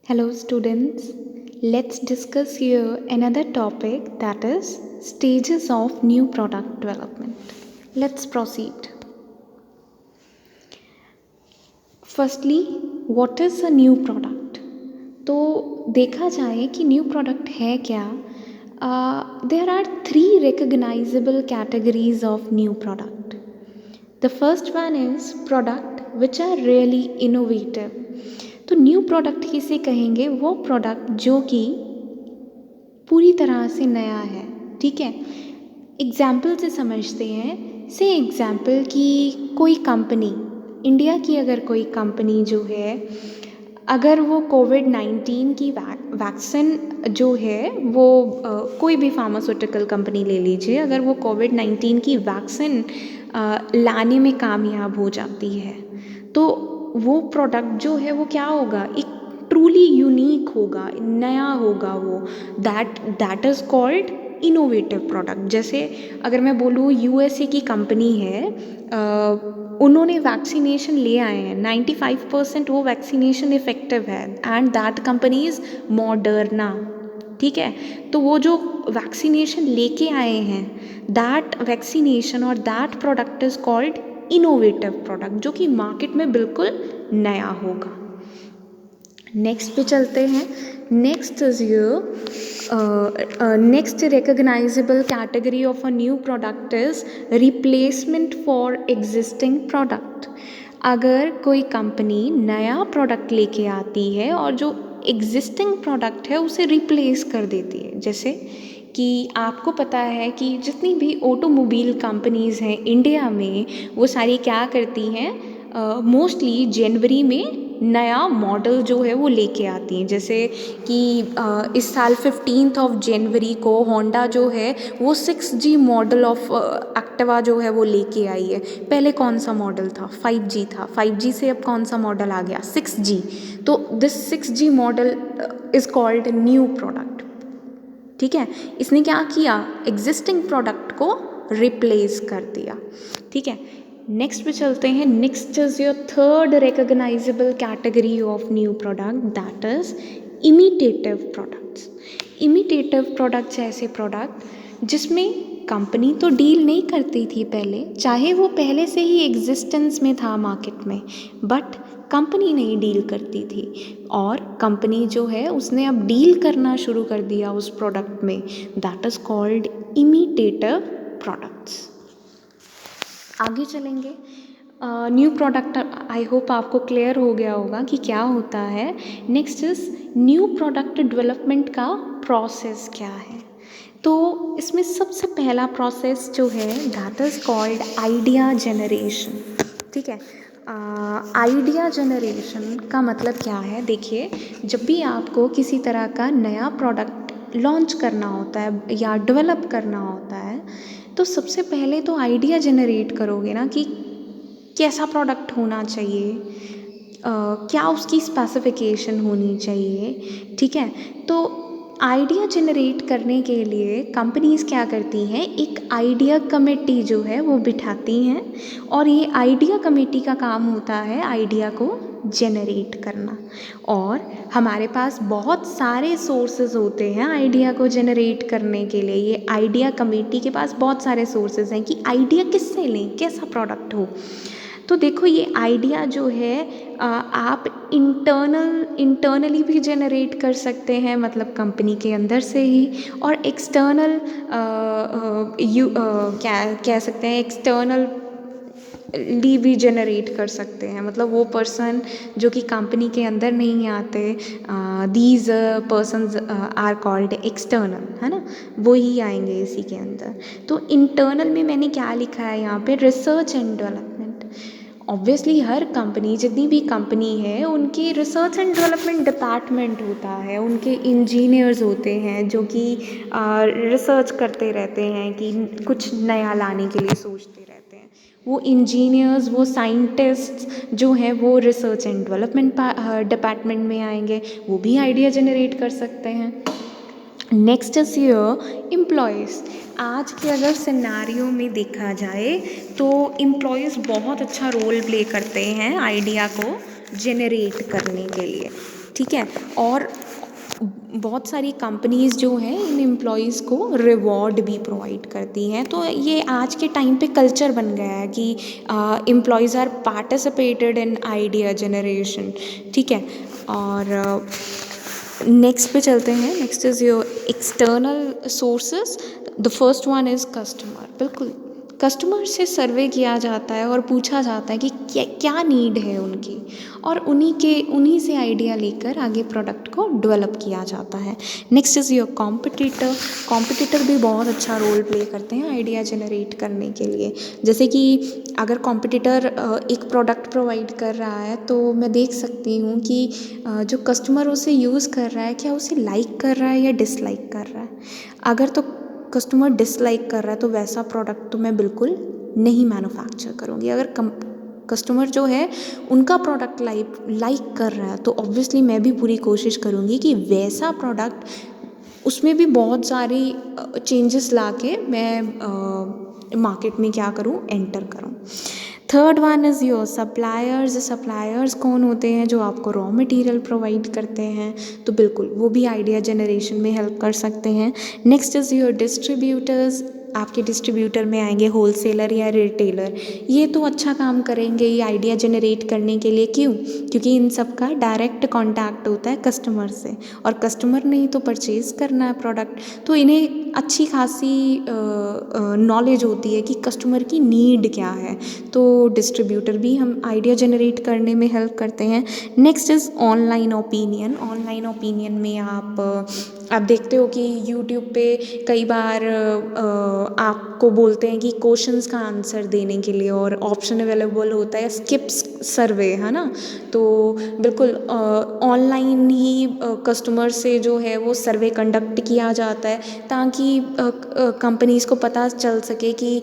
Hello students, let's discuss here another topic, that is stages of new product development. Let's proceed. Firstly, what is a new product? तो देखा जाए कि new product है क्या. There are three recognizable categories of new product. The first one is product which are really innovative. तो new product किसे कहेंगे? वो प्रोडक्ट जो कि पूरी तरह से नया है. ठीक है, एग्जाम्पल से समझते हैं. से एग्जाम्पल कि कोई कंपनी, इंडिया की अगर कोई कंपनी जो है, अगर वो कोविड-19 की वैक्सीन जो है वो कोई भी फार्मास्यूटिकल कंपनी ले लीजिए, अगर वो कोविड-19 की वैक्सीन लाने में कामयाब हो जाती है तो वो प्रोडक्ट जो है वो क्या होगा? एक ट्रूली यूनिक होगा, नया होगा वो. That is called innovative product. जैसे अगर मैं बोलूँ यूएसए की कंपनी है, उन्होंने वैक्सीनेशन ले आए हैं, 95% वो वैक्सीनेशन इफ़ेक्टिव है and that company is Moderna. ठीक है, तो वो जो वैक्सीनेशन लेके आए हैं, दैट वैक्सीनेशन और that product is called innovative product, जो कि मार्केट में बिल्कुल नया होगा. नेक्स्ट पे चलते हैं. Next is next recognisable category of a new product is replacement for existing product. अगर कोई कंपनी नया प्रोडक्ट लेके आती है और जो एग्जिस्टिंग प्रोडक्ट है उसे रिप्लेस कर देती है. जैसे कि आपको पता है कि जितनी भी ऑटोमोबाइल कंपनीज़ हैं इंडिया में, वो सारी क्या करती हैं? मोस्टली जनवरी में नया मॉडल जो है वो लेके आती हैं. जैसे कि इस साल 15 जनवरी को होंडा जो है वो 6G मॉडल ऑफ एक्टिवा जो है वो लेके आई है. पहले कौन सा मॉडल था? 5G था. 5G से अब कौन सा मॉडल आ गया? 6G. तो this 6G model is called new product. ठीक है, इसने क्या किया? एग्जिस्टिंग प्रोडक्ट को रिप्लेस कर दिया. ठीक है, नेक्स्ट पे चलते हैं. Next is your third recognisable category of new product, that is imitative products. Imitative products ऐसे प्रोडक्ट जिसमें कंपनी तो डील नहीं करती थी पहले, चाहे वो पहले से ही एग्जिस्टेंस में था मार्केट में, बट कंपनी नहीं डील करती थी और कंपनी जो है उसने अब डील करना शुरू कर दिया उस प्रोडक्ट में. That is called imitative products. आगे चलेंगे. न्यू प्रोडक्ट, आई होप आपको क्लियर हो गया होगा कि क्या होता है. Next is new product development का प्रोसेस क्या है. तो इसमें सबसे पहला प्रोसेस जो है that is called idea generation. ठीक है, आइडिया जनरेशन का मतलब क्या है? देखिए, जब भी आपको किसी तरह का नया प्रोडक्ट लॉन्च करना होता है या डेवलप करना होता है, तो सबसे पहले तो आइडिया जनरेट करोगे ना कि कैसा प्रोडक्ट होना चाहिए, क्या उसकी स्पेसिफिकेशन होनी चाहिए. ठीक है, तो आइडिया जनरेट करने के लिए कंपनीज़ क्या करती हैं? एक आइडिया कमेटी जो है वो बिठाती हैं और ये आइडिया कमेटी का काम होता है आइडिया को जनरेट करना. और हमारे पास बहुत सारे सोर्सेज होते हैं आइडिया को जनरेट करने के लिए. ये आइडिया कमेटी के पास बहुत सारे सोर्सेज हैं कि आइडिया किससे लें, कैसा प्रोडक्ट हो. तो देखो, ये आइडिया जो है आप इंटरनली भी जनरेट कर सकते हैं, मतलब कंपनी के अंदर से ही, और एक्सटर्नल क्या कह सकते हैं, एक्सटर्नल भी जनरेट कर सकते हैं. मतलब वो पर्सन जो कि कंपनी के अंदर नहीं आते, these persons are called external, है ना, वो ही आएंगे इसी के अंदर. तो इंटरनल में मैंने क्या लिखा है यहाँ पे? Research and development. Obviously her company, जितनी भी कंपनी है, उनकी रिसर्च एंड डेवलपमेंट डिपार्टमेंट होता है, उनके इंजीनियर्स होते हैं जो कि रिसर्च करते रहते हैं कि कुछ नया लाने के लिए सोचते रहते हैं. वो इंजीनियर्स, वो साइंटिस्ट्स जो हैं वो रिसर्च एंड डेवलपमेंट डिपार्टमेंट में आएंगे, वो भी आइडिया जनरेट कर सकते हैं. Next is your employees. आज के अगर सिनेरियो में देखा जाए तो एम्प्लॉयज़ बहुत अच्छा रोल प्ले करते हैं आइडिया को जनरेट करने के लिए. ठीक है। और बहुत सारी कंपनीज़ जो हैं इन एम्प्लॉयज़ को रिवॉर्ड भी प्रोवाइड करती हैं। तो ये आज के टाइम पे कल्चर बन गया है कि employees are participated in idea generation, ठीक है। और नेक्स्ट पे चलते हैं। Next is your external sources. The first one is customer. बिल्कुल, कस्टमर से सर्वे किया जाता है और पूछा जाता है कि क्या क्या नीड है उनकी, और उन्हीं से आइडिया लेकर आगे प्रोडक्ट को डेवलप किया जाता है। Next is your competitor. Competitor भी बहुत अच्छा रोल प्ले करते हैं आइडिया जनरेट करने के लिए। जैसे कि अगर कॉम्पिटिटर एक प्रोडक्ट प्रोवाइड कर रहा है तो मैं देख सकती हूँ कि जो कस्टमर उसे यूज़ कर रहा है क्या उसे लाइक कर रहा है या डिसलाइक कर रहा है। अगर तो कस्टमर डिसलाइक कर रहा है तो वैसा प्रोडक्ट तो मैं बिल्कुल नहीं मैन्युफैक्चर करूँगी। अगर कस्टमर जो है उनका प्रोडक्ट लाइक कर रहा है तो ऑब्वियसली मैं भी पूरी कोशिश करूँगी कि वैसा प्रोडक्ट, उसमें भी बहुत सारी चेंजेस ला के मैं मार्केट में क्या करूँ, एंटर करूँ। Third one is your suppliers. Suppliers कौन होते हैं? जो आपको रॉ मटेरियल प्रोवाइड करते हैं, तो बिल्कुल वो भी आइडिया जनरेशन में हेल्प कर सकते हैं। Next is your distributors. आपके डिस्ट्रीब्यूटर में आएंगे होलसेलर या रिटेलर। ये तो अच्छा काम करेंगे ये आइडिया जनरेट करने के लिए। क्यों? क्योंकि इन सब का डायरेक्ट कांटेक्ट होता है कस्टमर से, और कस्टमर ने ही तो परचेज़ करना है प्रोडक्ट, तो इन्हें अच्छी खासी नॉलेज होती है कि कस्टमर की नीड क्या है। तो डिस्ट्रीब्यूटर भी हम आइडिया जनरेट करने में हेल्प करते हैं। Next is online opinion. Online opinion में आप देखते हो कि यूट्यूब पे कई बार आपको बोलते हैं कि क्वेश्चंस का आंसर देने के लिए, और ऑप्शन अवेलेबल होता है स्किप्स सर्वे, है ना। तो बिल्कुल ऑनलाइन ही कस्टमर से जो है वो सर्वे कंडक्ट किया जाता है ताकि कंपनीज़ को पता चल सके कि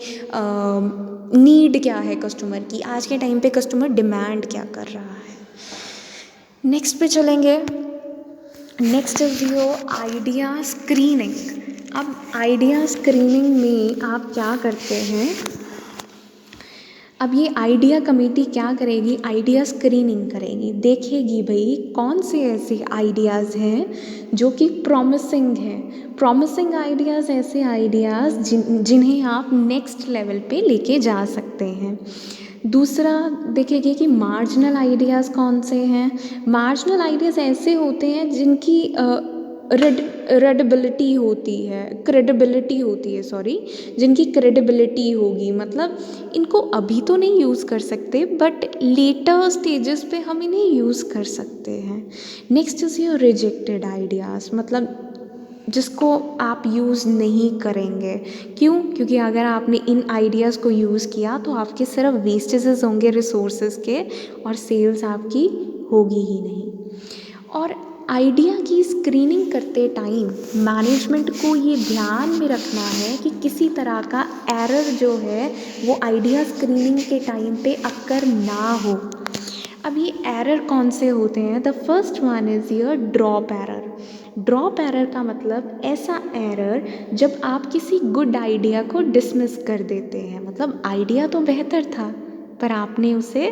नीड क्या है कस्टमर की, आज के टाइम पे कस्टमर डिमांड क्या कर रहा है। नेक्स्ट पे चलेंगे। Next is your idea screening. अब आइडिया स्क्रीनिंग में आप क्या करते हैं? अब ये आइडिया कमेटी क्या करेगी? आइडिया स्क्रीनिंग करेगी, देखेगी भाई कौन से ऐसे आइडियाज़ हैं जो कि प्रॉमिसिंग हैं। प्रॉमिसिंग आइडियाज़ ऐसे आइडियाज़ जिन्हें आप नेक्स्ट लेवल पे लेके जा सकते हैं। दूसरा देखेगी कि मार्जिनल आइडियाज़ कौन से हैं। मार्जिनल आइडियाज़ ऐसे होते हैं जिनकी क्रेडिबिलिटी होती है, सॉरी, जिनकी क्रेडिबिलिटी होगी। मतलब इनको अभी तो नहीं यूज़ कर सकते बट लेटर स्टेजेस पे हम इन्हें यूज़ कर सकते हैं। Next is your rejected ideas, मतलब जिसको आप यूज़ नहीं करेंगे। क्यों? क्योंकि अगर आपने इन आइडियाज़ को यूज़ किया तो आपके सिर्फ वेस्टेजेस होंगे रिसोर्सेज के, और सेल्स आपकी होगी ही नहीं। और आइडिया की स्क्रीनिंग करते टाइम मैनेजमेंट को ये ध्यान में रखना है कि किसी तरह का एरर जो है वो आइडिया स्क्रीनिंग के टाइम पे अक्कर ना हो। अब ये एरर कौन से होते हैं? The first one is your drop error. Drop error का मतलब ऐसा एरर जब आप किसी गुड आइडिया को डिसमिस कर देते हैं। मतलब आइडिया तो बेहतर था पर आपने उसे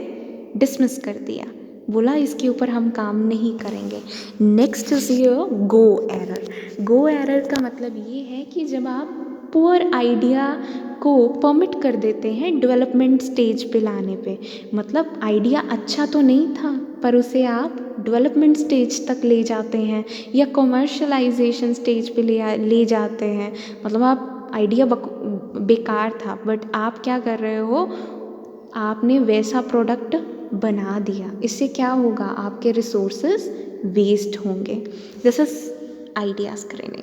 डिसमिस कर दिया, बोला इसके ऊपर हम काम नहीं करेंगे। Next is your go error. Go error का मतलब ये है कि जब आप पुअर आइडिया को परमिट कर देते हैं डेवलपमेंट स्टेज पे लाने पे। मतलब आइडिया अच्छा तो नहीं था पर उसे आप डेवलपमेंट स्टेज तक ले जाते हैं या कॉमर्शलाइजेशन स्टेज पे ले जाते हैं। मतलब आप आइडिया बेकार था बट आप क्या कर रहे हो, आपने वैसा प्रोडक्ट बना दिया। इससे क्या होगा? आपके रिसोर्सेज वेस्ट होंगे। This is idea screening.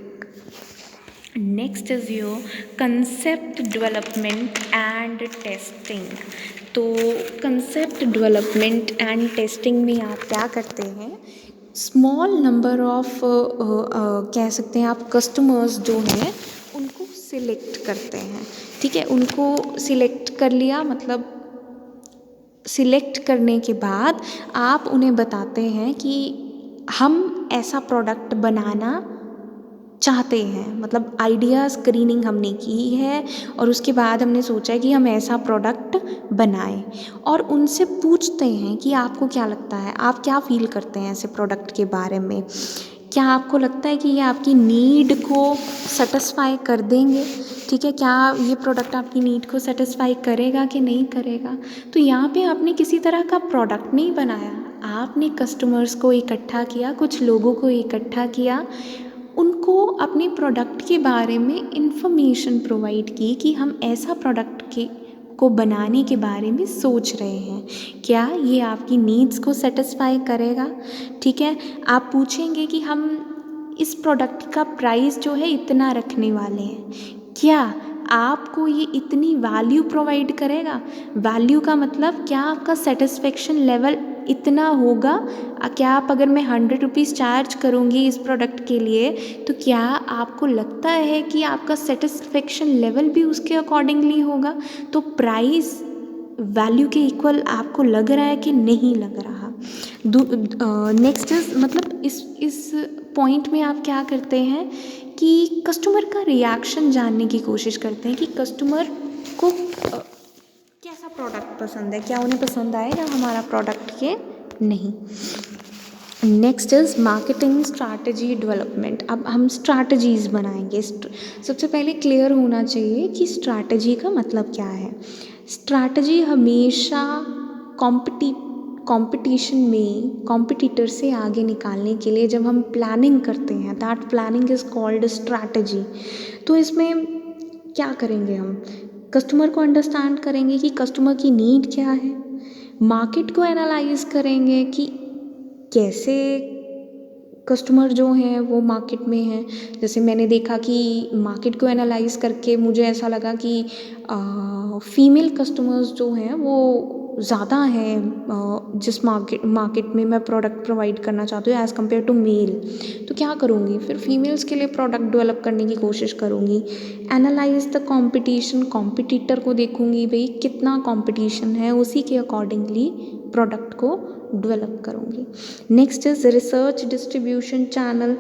Next is your concept development and testing. तो कंसेप्ट डेवलपमेंट एंड टेस्टिंग में आप क्या करते हैं? स्मॉल नंबर ऑफ कह सकते हैं आप कस्टमर्स जो हैं उनको सिलेक्ट करते हैं। ठीक है, उनको सिलेक्ट कर लिया, मतलब सिलेक्ट करने के बाद आप उन्हें बताते हैं कि हम ऐसा प्रोडक्ट बनाना चाहते हैं, मतलब आइडिया स्क्रीनिंग हमने की है और उसके बाद हमने सोचा है कि हम ऐसा प्रोडक्ट बनाएं और उनसे पूछते हैं कि आपको क्या लगता है, आप क्या फील करते हैं ऐसे प्रोडक्ट के बारे में, क्या आपको लगता है कि ये आपकी नीड को सेटिस्फाई कर देंगे, ठीक है, क्या ये प्रोडक्ट आपकी नीड को सेटिस्फाई करेगा कि नहीं करेगा। तो यहाँ पे आपने किसी तरह का प्रोडक्ट नहीं बनाया, आपने कस्टमर्स को इकट्ठा किया, कुछ लोगों को इकट्ठा किया, उनको अपने प्रोडक्ट के बारे में इंफॉर्मेशन प्रोवाइड की कि हम ऐसा प्रोडक्ट को बनाने के बारे में सोच रहे हैं, क्या ये आपकी नीड्स को सेटिस्फाई करेगा। ठीक है, आप पूछेंगे कि हम इस प्रोडक्ट का प्राइस जो है इतना रखने वाले हैं, क्या आपको ये इतनी वैल्यू प्रोवाइड करेगा। वैल्यू का मतलब क्या आपका सेटिस्फेक्शन लेवल इतना होगा, क्या आप, अगर मैं 100 रुपीज़ चार्ज करूँगी इस प्रोडक्ट के लिए, तो क्या आपको लगता है कि आपका सेटिस्फेक्शन लेवल भी उसके अकॉर्डिंगली होगा। तो प्राइस वैल्यू के इक्वल आपको लग रहा है कि नहीं लग रहा। नेक्स्ट मतलब इस पॉइंट में आप क्या करते हैं कि कस्टमर का रिएक्शन जानने की कोशिश करते हैं कि कस्टमर को कैसा प्रोडक्ट पसंद है, क्या उन्हें पसंद आएगा हमारा प्रोडक्ट के नहीं। Next is marketing strategy development. अब हम स्ट्रैटेजीज़ बनाएंगे। सबसे पहले क्लियर होना चाहिए कि स्ट्रैटेजी का मतलब क्या है। स्ट्रैटेजी हमेशा कंपटीशन में कॉम्पिटिटर से आगे निकालने के लिए जब हम प्लानिंग करते हैं, that planning is called strategy. तो इसमें क्या करेंगे, हम कस्टमर को अंडरस्टैंड करेंगे कि कस्टमर की नीड क्या है, मार्केट को एनालाइज करेंगे कि कैसे कस्टमर जो हैं वो मार्केट में हैं। जैसे मैंने देखा कि मार्केट को एनालाइज करके मुझे ऐसा लगा कि फीमेल कस्टमर्स जो हैं वो ज़्यादा हैं जिस मार्केट में मैं प्रोडक्ट प्रोवाइड करना चाहती हूँ एज़ कम्पेयर टू मेल। तो क्या करूँगी, फिर फीमेल्स के लिए प्रोडक्ट डेवलप करने की कोशिश करूँगी। एनालाइज द कंपटीशन, कॉम्पिटिटर को देखूँगी भाई कितना कंपटीशन है, उसी के अकॉर्डिंगली प्रोडक्ट को डेवलप करूँगी। Next is research distribution channel.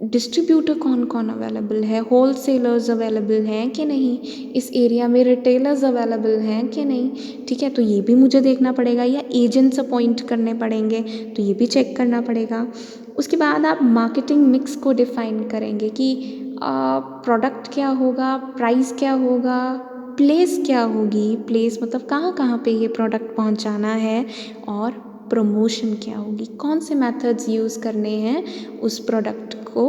Distributor कौन कौन अवेलेबल है, होल सेलर्स अवेलेबल हैं कि नहीं, इस एरिया में रिटेलर्स अवेलेबल हैं कि नहीं। ठीक है, तो ये भी मुझे देखना पड़ेगा, या एजेंट्स अपॉइंट करने पड़ेंगे, तो ये भी चेक करना पड़ेगा। उसके बाद आप मार्केटिंग मिक्स को डिफ़ाइन करेंगे कि प्रोडक्ट क्या होगा, प्राइस क्या होगा, प्लेस क्या होगी, प्लेस मतलब कहाँ कहाँ पे ये प्रोडक्ट पहुँचाना है, और प्रमोशन क्या होगी, कौन से मेथड्स यूज़ करने हैं उस प्रोडक्ट को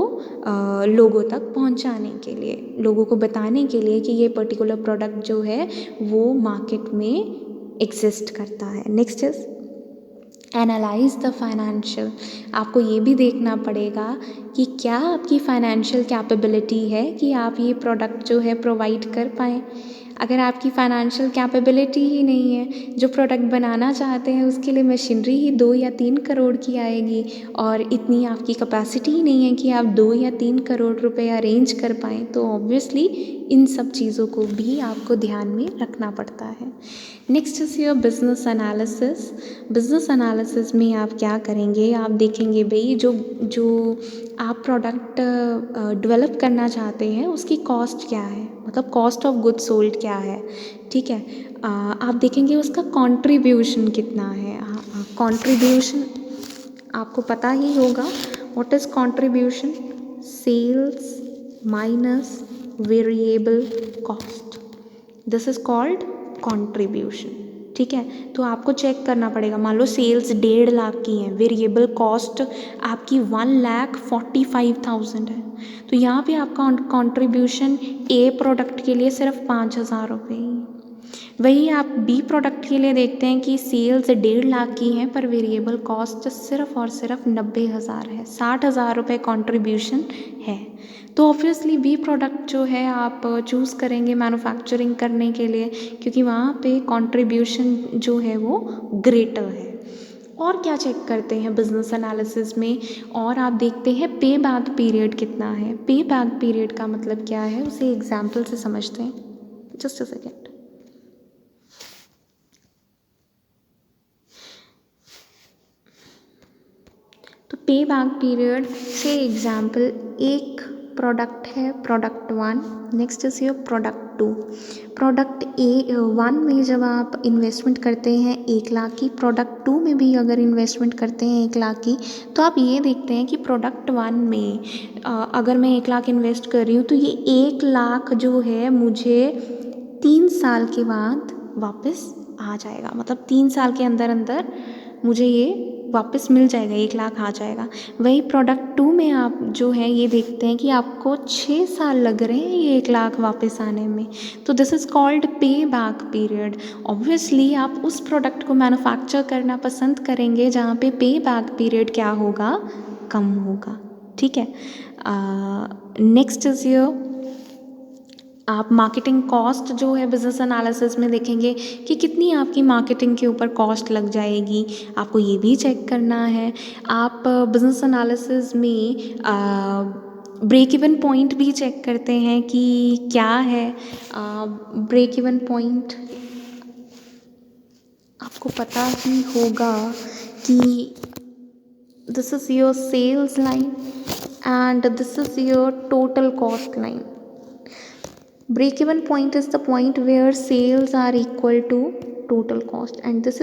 लोगों तक पहुंचाने के लिए, लोगों को बताने के लिए कि ये पर्टिकुलर प्रोडक्ट जो है वो मार्केट में एग्जिस्ट करता है। Next is analyse the financial. आपको ये भी देखना पड़ेगा कि क्या आपकी फाइनेंशियल कैपेबिलिटी है कि आप ये प्रोडक्ट जो है प्रोवाइड कर पाएँ। अगर आपकी फाइनेंशियल कैपेबिलिटी ही नहीं है, जो प्रोडक्ट बनाना चाहते हैं उसके लिए मशीनरी ही 2 या 3 करोड़ की आएगी, और इतनी आपकी कैपेसिटी ही नहीं है कि आप 2 या 3 करोड़ रुपए अरेंज कर पाएँ, तो ऑब्वियसली इन सब चीज़ों को भी आपको ध्यान में रखना पड़ता है। Next is your business analysis. Business analysis में आप क्या करेंगे, आप देखेंगे भाई जो आप प्रोडक्ट डेवलप करना चाहते हैं उसकी कॉस्ट क्या है, मतलब कॉस्ट ऑफ गुड्स सोल्ड क्या है। ठीक है, आप देखेंगे उसका कंट्रीब्यूशन कितना है। कंट्रीब्यूशन आपको पता ही होगा, what is contribution, sales minus variable cost, this is called contribution. ठीक है, तो आपको चेक करना पड़ेगा, मान लो सेल्स 1.5 लाख की हैं, वेरिएबल कॉस्ट आपकी 1,45,000 है, तो यहाँ पे आपका कंट्रीब्यूशन ए प्रोडक्ट के लिए सिर्फ 5,000 रुपये ही। वही आप बी प्रोडक्ट के लिए देखते हैं कि सेल्स 1.5 लाख की हैं पर वेरिएबल कॉस्ट सिर्फ और सिर्फ 90,000 है, 60,000 रुपये कंट्रीब्यूशन है। तो ऑब्वियसली बी प्रोडक्ट जो है आप चूज़ करेंगे मैन्युफैक्चरिंग करने के लिए, क्योंकि वहाँ पे कंट्रीब्यूशन जो है वो ग्रेटर है। और क्या चेक करते हैं बिजनेस एनालिसिस में, और आप देखते हैं पे बैक पीरियड कितना है। पे बैक पीरियड का मतलब क्या है, उसे एग्जाम्पल से समझते हैं। Just a second. तो पे बैक पीरियड से एग्जाम्पल, एक प्रोडक्ट है product 1, next is your product 2। Product 1 में जब आप इन्वेस्टमेंट करते हैं 1 लाख की, प्रोडक्ट 2 में भी अगर इन्वेस्टमेंट करते हैं 1 लाख की, तो आप ये देखते हैं कि प्रोडक्ट 1 में अगर मैं 1 लाख इन्वेस्ट कर रही हूँ तो ये 1 लाख जो है मुझे 3 साल के बाद वापस आ जाएगा, मतलब 3 साल के अंदर अंदर मुझे ये वापस मिल जाएगा, 1 लाख आ जाएगा। वही प्रोडक्ट 2 में आप जो है ये देखते हैं कि आपको 6 साल लग रहे हैं ये 1 लाख वापस आने में। तो दिस इज़ कॉल्ड पे बैक पीरियड। ऑब्वियसली आप उस प्रोडक्ट को मैन्युफैक्चर करना पसंद करेंगे जहाँ पे बैक पीरियड क्या होगा, कम होगा। ठीक है। नेक्स्ट इज योर, आप मार्केटिंग कॉस्ट जो है बिज़नेस एनालिसिस में देखेंगे कि कितनी आपकी मार्केटिंग के ऊपर कॉस्ट लग जाएगी, आपको ये भी चेक करना है। आप बिज़नेस एनालिसिस में ब्रेक इवन पॉइंट भी चेक करते हैं कि क्या है ब्रेक इवन पॉइंट। आपको पता ही होगा कि this is your sales line and this is your total cost line. Break-even point is the point where sales are equal to total cost and this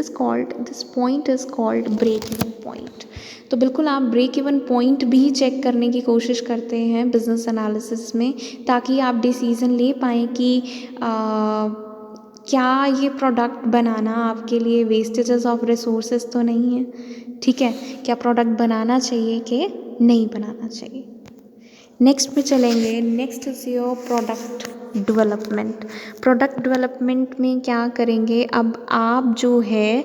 point is called break-even point। तो बिल्कुल आप break even point भी check करने की कोशिश करते हैं business analysis में, ताकि आप डिसीज़न ले पाएँ कि क्या ये प्रोडक्ट बनाना आपके लिए वेस्टेजेस ऑफ रिसोर्सेज तो नहीं है। ठीक है, क्या प्रोडक्ट बनाना चाहिए कि नहीं बनाना चाहिए। नेक्स्ट पे चलेंगे, next is your product development. Product development में क्या करेंगे, अब आप जो है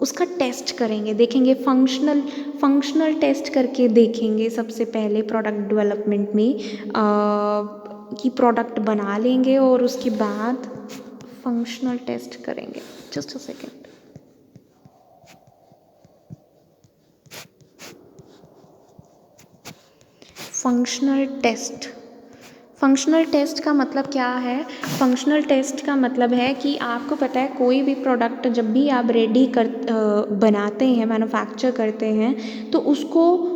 उसका टेस्ट करेंगे, देखेंगे फंक्शनल टेस्ट करके देखेंगे सबसे पहले प्रोडक्ट डेवलपमेंट में कि प्रोडक्ट बना लेंगे और उसके बाद फंक्शनल टेस्ट करेंगे। Just a second. Functional test का मतलब क्या है? फंक्शनल टेस्ट का मतलब है कि आपको पता है कोई भी प्रोडक्ट जब भी आप बनाते हैं, मैन्युफैक्चर करते हैं, तो उसको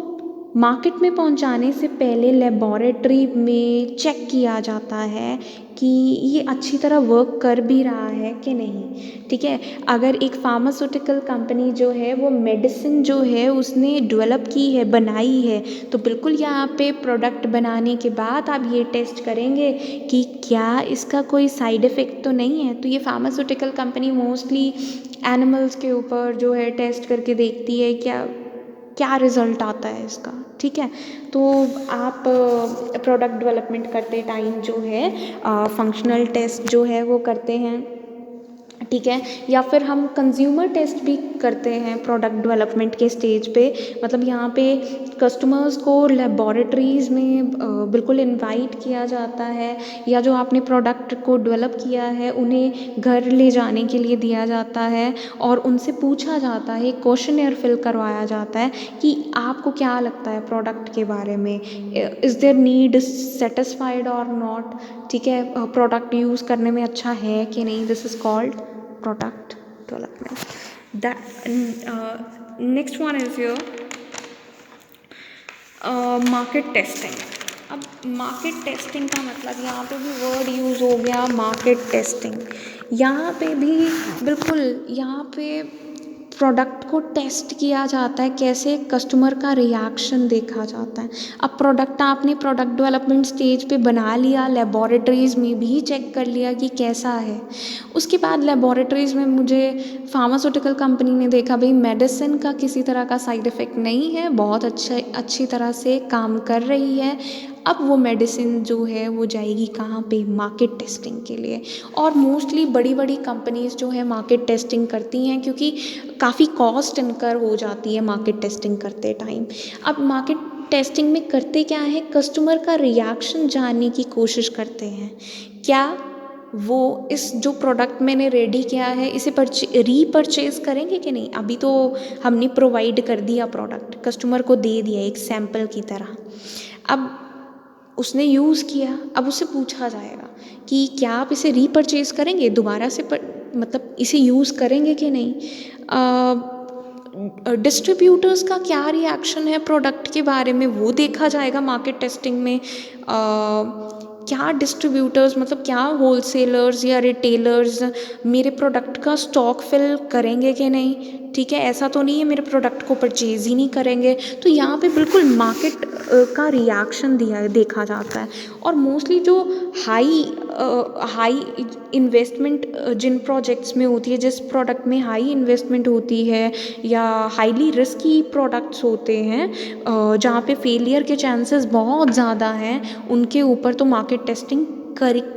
मार्केट में पहुंचाने से पहले लेबोरेटरी में चेक किया जाता है कि ये अच्छी तरह वर्क कर भी रहा है कि नहीं। ठीक है, अगर एक फार्मास्यूटिकल कंपनी जो है वो मेडिसिन जो है उसने डेवलप की है, बनाई है, तो बिल्कुल यहाँ पे प्रोडक्ट बनाने के बाद आप ये टेस्ट करेंगे कि क्या इसका कोई साइड इफ़ेक्ट तो नहीं है। तो ये फार्मास्यूटिकल कंपनी मोस्टली एनिमल्स के ऊपर जो है टेस्ट करके देखती है क्या रिज़ल्ट आता है इसका। ठीक है, तो आप प्रोडक्ट डेवलपमेंट करते टाइम जो है फंक्शनल टेस्ट जो है वो करते हैं। ठीक है, या फिर हम कंज्यूमर टेस्ट भी करते हैं प्रोडक्ट डेवलपमेंट के स्टेज पे। मतलब यहाँ पे कस्टमर्स को लेबोरेटरीज़ में बिल्कुल इनवाइट किया जाता है, या जो आपने प्रोडक्ट को डेवलप किया है उन्हें घर ले जाने के लिए दिया जाता है और उनसे पूछा जाता है, क्वेश्चनेयर फिल करवाया जाता है कि आपको क्या लगता है प्रोडक्ट के बारे में, इज़ देयर नीड सेटिस्फाइड और नॉट। ठीक है, प्रोडक्ट यूज़ करने में अच्छा है कि नहीं। This is called product development. Next one is your market testing। अब मार्केट टेस्टिंग का मतलब यहाँ पे भी वर्ड यूज़ हो गया मार्केट टेस्टिंग। यहाँ पे भी बिल्कुल यहाँ पे प्रोडक्ट को टेस्ट किया जाता है, कैसे कस्टमर का रिएक्शन देखा जाता है। अब प्रोडक्ट आपने प्रोडक्ट डेवलपमेंट स्टेज पे बना लिया, लेबोरेटरीज़ में भी चेक कर लिया कि कैसा है। उसके बाद लेबोरेटरीज़ में मुझे फार्मास्यूटिकल कंपनी ने देखा भाई मेडिसिन का किसी तरह का साइड इफ़ेक्ट नहीं है, बहुत अच्छी तरह से काम कर रही है। अब वो मेडिसिन जो है वो जाएगी कहाँ पे, मार्केट टेस्टिंग के लिए। और मोस्टली बड़ी बड़ी कंपनीज़ जो है मार्केट टेस्टिंग करती हैं, क्योंकि काफ़ी कॉस्ट इनकर हो जाती है मार्केट टेस्टिंग करते टाइम। अब मार्केट टेस्टिंग में करते क्या है, कस्टमर का रिएक्शन जानने की कोशिश करते हैं, क्या वो इस जो प्रोडक्ट मैंने रेडी किया है इसे रीपरचेज़ करेंगे कि नहीं। अभी तो हमने प्रोवाइड कर दिया प्रोडक्ट, कस्टमर को दे दिया एक सैम्पल की तरह, अब उसने यूज़ किया, अब उससे पूछा जाएगा कि क्या आप इसे रीपरचेज़ करेंगे, दोबारा से मतलब इसे यूज़ करेंगे कि नहीं। डिस्ट्रीब्यूटर्स का क्या रिएक्शन है प्रोडक्ट के बारे में वो देखा जाएगा मार्केट टेस्टिंग में। क्या डिस्ट्रीब्यूटर्स मतलब क्या होलसेलर्स या रिटेलर्स मेरे प्रोडक्ट का स्टॉक फिल करेंगे कि नहीं, ठीक है, ऐसा तो नहीं है मेरे प्रोडक्ट को परचेज़ ही नहीं करेंगे। तो यहाँ पे बिल्कुल मार्केट का रिएक्शन देखा जाता है। और मोस्टली जो हाई हाई इन्वेस्टमेंट जिन प्रोजेक्ट्स में होती है, जिस प्रोडक्ट में हाई इन्वेस्टमेंट होती है या हाईली रिस्की प्रोडक्ट्स होते हैं जहाँ पे फेलियर के चांसेस बहुत ज़्यादा हैं, उनके ऊपर तो मार्केट टेस्टिंग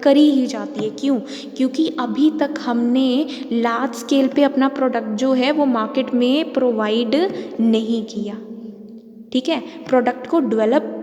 करी ही जाती है। क्यों? क्योंकि अभी तक हमने लार्ज स्केल पे अपना प्रोडक्ट जो है वो मार्केट में प्रोवाइड नहीं किया, ठीक है। प्रोडक्ट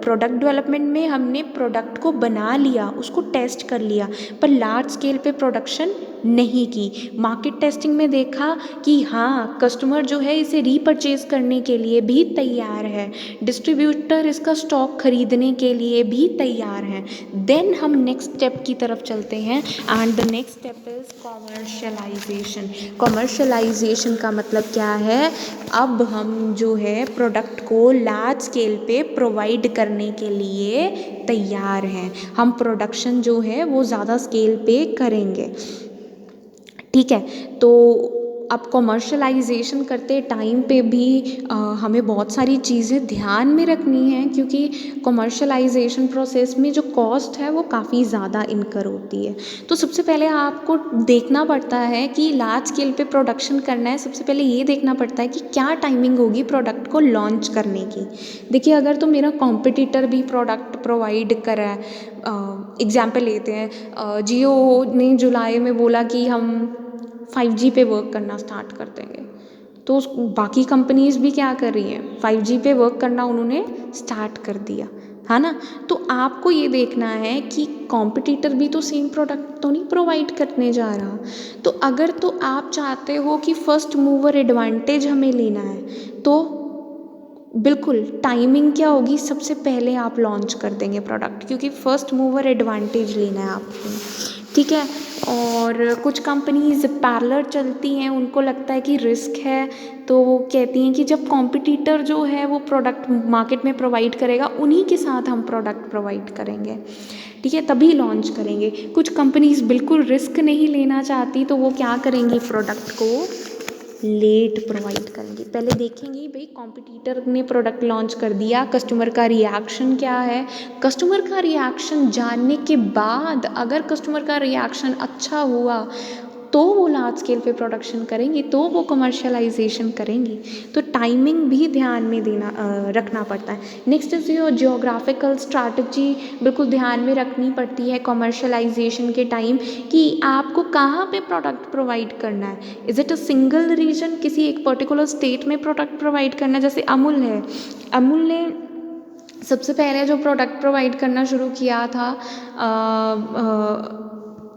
डेवलपमेंट में हमने प्रोडक्ट को बना लिया, उसको टेस्ट कर लिया, पर लार्ज स्केल पे प्रोडक्शन नहीं की। मार्केट टेस्टिंग में देखा कि हाँ कस्टमर जो है इसे रीपरचेज करने के लिए भी तैयार है, डिस्ट्रीब्यूटर इसका स्टॉक खरीदने के लिए भी तैयार हैं। देन हम नेक्स्ट स्टेप की तरफ चलते हैं and the next step is commercialisation. Commercialisation का मतलब क्या है? अब हम जो है प्रोडक्ट को लार्ज स्केल पे प्रोवाइड करने के लिए तैयार हैं, हम प्रोडक्शन जो है वो ज़्यादा स्केल पे करेंगे, ठीक है। तो अब कॉमर्शलाइजेशन करते टाइम पे भी हमें बहुत सारी चीज़ें ध्यान में रखनी है, क्योंकि कॉमर्शलाइजेशन प्रोसेस में जो कॉस्ट है वो काफ़ी ज़्यादा इनकर होती है। तो सबसे पहले आपको देखना पड़ता है कि लार्ज स्केल पे प्रोडक्शन करना है, सबसे पहले ये देखना पड़ता है कि क्या टाइमिंग होगी प्रोडक्ट को लॉन्च करने की। देखिए अगर तो मेरा कॉम्पिटिटर भी प्रोडक्ट प्रोवाइड कर रहा है, एग्जाम्पल लेते हैं, जियो ने जुलाई में बोला कि हम 5G पे वर्क करना स्टार्ट कर देंगे, तो बाकी कंपनीज भी क्या कर रही हैं, 5G पे वर्क करना उन्होंने स्टार्ट कर दिया, है ना। तो आपको ये देखना है कि कॉम्पिटिटर भी तो सेम प्रोडक्ट तो नहीं प्रोवाइड करने जा रहा। तो अगर तो आप चाहते हो कि फर्स्ट मूवर एडवांटेज हमें लेना है, तो बिल्कुल टाइमिंग क्या होगी, सबसे पहले आप लॉन्च कर देंगे प्रोडक्ट, क्योंकि फर्स्ट मूवर एडवांटेज लेना है आपको, ठीक है। और कुछ कंपनीज पैरेलल चलती हैं, उनको लगता है कि रिस्क है, तो वो कहती हैं कि जब कॉम्पिटिटर जो है वो प्रोडक्ट मार्केट में प्रोवाइड करेगा उन्हीं के साथ हम प्रोडक्ट प्रोवाइड करेंगे, ठीक है, तभी लॉन्च करेंगे। कुछ कंपनीज बिल्कुल रिस्क नहीं लेना चाहती, तो वो क्या करेंगी, प्रोडक्ट को लेट प्रोवाइड करेंगे। पहले देखेंगे भाई कॉम्पिटिटर ने प्रोडक्ट लॉन्च कर दिया, कस्टमर का रिएक्शन क्या है। कस्टमर का रिएक्शन जानने के बाद अगर कस्टमर का रिएक्शन अच्छा हुआ तो वो लार्ज स्केल पे प्रोडक्शन करेंगी, तो वो कमर्शलाइजेशन करेंगी। तो टाइमिंग भी ध्यान में रखना पड़ता है। Next is your geographical strategy, बिल्कुल ध्यान में रखनी पड़ती है कमर्शलाइजेशन के टाइम कि आपको कहाँ पे प्रोडक्ट प्रोवाइड करना है। Is it a single region, किसी एक पर्टिकुलर स्टेट में प्रोडक्ट प्रोवाइड करना है। जैसे अमूल है, अमूल ने सबसे पहले जो प्रोडक्ट प्रोवाइड करना शुरू किया था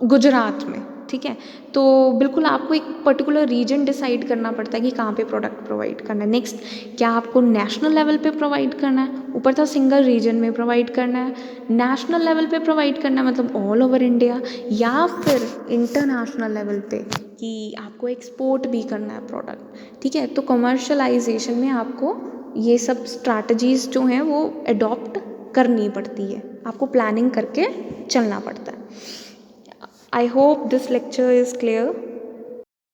गुजरात में, ठीक है। तो बिल्कुल आपको एक पर्टिकुलर रीजन डिसाइड करना पड़ता है कि कहाँ पे प्रोडक्ट प्रोवाइड करना है। नेक्स्ट, क्या आपको नेशनल लेवल पे प्रोवाइड करना है, ऊपर था सिंगल रीजन में प्रोवाइड करना है, नेशनल लेवल पे प्रोवाइड करना है मतलब ऑल ओवर इंडिया, या फिर इंटरनेशनल लेवल पे कि आपको एक्सपोर्ट भी करना है प्रोडक्ट, ठीक है। तो कमर्शलाइजेशन में आपको ये सब स्ट्रैटेजीज जो हैं वो अडॉप्ट करनी पड़ती है, आपको प्लानिंग करके चलना पड़ता है। I hope this lecture is clear.